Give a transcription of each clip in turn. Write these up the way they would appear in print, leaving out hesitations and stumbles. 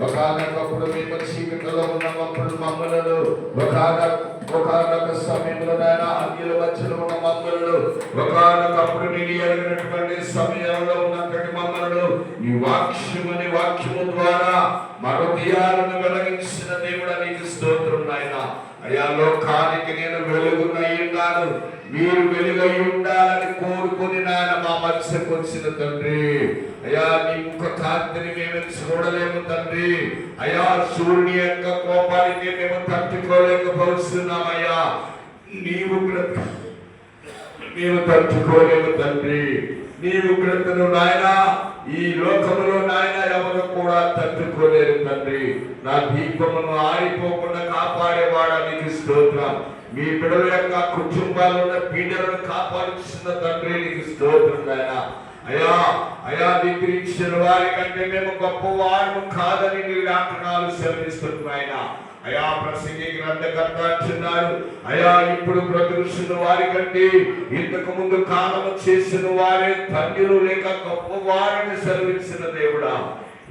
ఒకనొకప్పుడు మేము చీకటిలో ఉన్నప్పుడు మమ్మలను ఒకనొక సమయంలో నాయన అన్యుల మధ్యలో ఉన్న మమ్మలను ఒకనొకప్పుడు నేను ఎరగినటువంటి సమయంలో ఉన్నటువంటి మమ్మలను ఈ వాక్యము ద్వారా మా హృదయాలను వెలిగించిన దేవుడా నీకు స్తోత్రం నాయన. అయ్యా లోకానికి నేను వెలుగునై ఉన్నాను, మీరు వెలుగై ఉండాలని కోరుకుని నాయన మా మధ్యకు వచ్చిన తండ్రి. అయ్యా నీ ముఖ కాంతిని మేము చూడలేము తండ్రి. అయ్యా సూర్యుని యొక్క కోపానికి మేము తట్టుకోలేకపోతున్నామయ్యా. మేము తట్టుకోలేము తండ్రి. నీ ఉగ్రతను నాయన ఈ లోకములో నాయన ఎవరు కూడా తట్టుకోలేరు తండ్రి. నా దీపమును ఆరిపోకుండా కాపాడేవాడా నీకు స్తోత్రం. మీ బిడ్డల యొక్క కుటుంబాల్లో ఉన్న పీడలను కాపాడుతున్న తండ్రి నీకు స్తోత్రం నాయన. అయ్యా నిద్రించిన వారి కంటే మేము గొప్పవారు కాదని నీ లేఖనాలు సెలవిస్తున్నాయన. అయా ప్రసంగి గ్రంథకర్త అంటున్నారు, అయా ఇప్పుడు బ్రతుకుతున్న వారి కంటే ఇంతకు ముందు కాలము చేసిన వారే ధన్యులు లేక గొప్పవారిని సెలవించిన దేవుడా.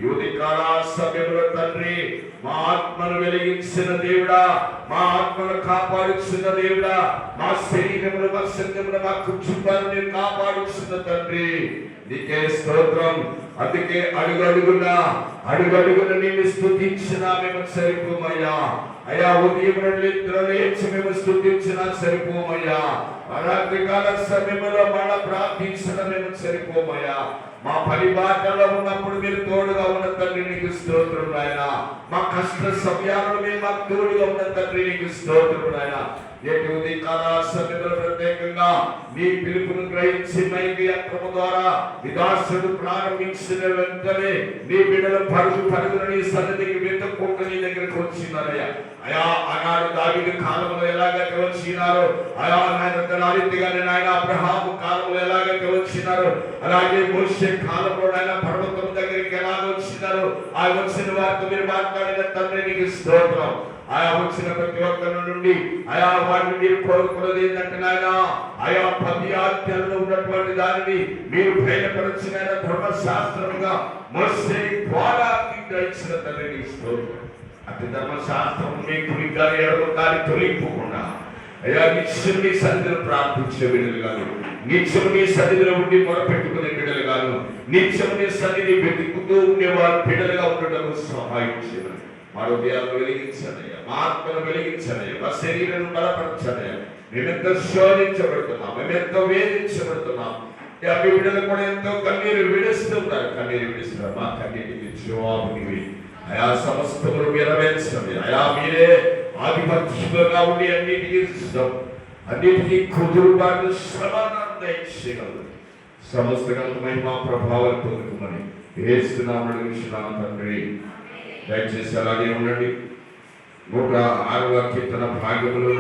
యువతి కాల సమయంలో తండ్రి మా ఆత్మను వెలిగించిన దేవుడా, మా ఆత్మను కాపాడుతున్న దేవుడా, మా శరీరమును మా సంఘమును మా కుటుంబాన్ని కాపాడుతున్న తండ్రి నీకే స్తోత్రం. అందుకే అడుగడుగున నిన్ను స్తుతించినా మేము సరిపోమయ్యా. అయ్యా ఉదయం నిద్ర లేచి మేము స్తుతించినా సరిపోమయ్యా. రాత్రికాల సమయంలో మన ప్రార్థించిన మేము సరిపోమయ్యా. మా పని బాటలో ఉన్నప్పుడు మీరు తోడుగా ఉన్న తండ్రి నీకు స్తోత్రం నాయన. మా కష్ట సమయాల్లో మీరు మాకు తోడుగా ఉన్న తండ్రి నీకు స్తోత్రం నాయన. నేటి ఉదయకాల సమయంలో ప్రత్యేకంగా నీ పిలుపును గ్రహించి మైకి యంత్రము ద్వారా విదాసుడు ప్రారంభించిన వెంటనే నీ బిడ్డల పరుగున నీ సన్నిధికి వెతుక్కుంటూ నీ దగ్గరకు వచ్చినారయ్యా. అయా ఆనాడు దావీదు కాలంలో ఎలాగైతే వచ్చినారో, అయా నాయన రీతిగానే నాయన అబ్రహాము కాలంలో ఎలాగైతే వచ్చినారో, అలాగే మోషే కాలంలో నాయన పర్వతం దగ్గరికి ఎలాగ వచ్చినారో, ఆ వచ్చిన వారితో మీరు మాట్లాడిన తండ్రి నీకు స్తోత్రం. ఆయా వచ్చిన ప్రతి ఒక్కరి నుండి ఆయా వారిని మీరు కోరుకున్నది ఏంటంటే నాయన, ఆయా 10 ఆజ్ఞల్లో ఉన్నటువంటి దానిని మీరు బయలుపరిచిన ధర్మశాస్త్రంగా మోషే ద్వారా గ్రహించిన తండ్రి నీకు స్తోత్రం. అతి ధర్మశాస్త్రం మీకు ఎడగొట్టాలి తొలగిపోకుండా అయ్యా నిత్యం నీ సన్నిధిలో ప్రార్థించే బిడ్డలు కాదు, నిత్యం నీ సన్నిధిలో ఉండి మొరపెట్టుకునే బిడ్డలు కాదు, నిత్యం నీ సన్నిధి వెతుకుతూ ఉండేవారు బిడ్డలుగా ఉండటం సహాయం చేయాలి. మా హృదయాలను వెలిగించనయ్యా, మా ఆత్మను వెలిగించనయ్యా, మా శరీరాన్ని బలపరచనయ్యా. మేమెంతో శోధించబడుతున్నాం, మేమెంతో వేధించబడుతున్నాం. మీ బిడ్డలు కూడా ఎంతో కన్నీరు విడుస్తున్నారు, మా కన్నీటికి జవాబునివి అయా. సమస్తములు నెరవేర్చండి అయా. మీరే ఆధిపత్యంగా ఉండి అన్నిటికీ కుదురుగా సమాధానం దయచేయగలరు. సమస్త మహిమా ప్రభావాలు పొందుకుమని యేసునామములో అడుగుచున్నాం తండ్రి. దయచేసి అలాగే ఉండండి. 106వ కీర్తన భాగములో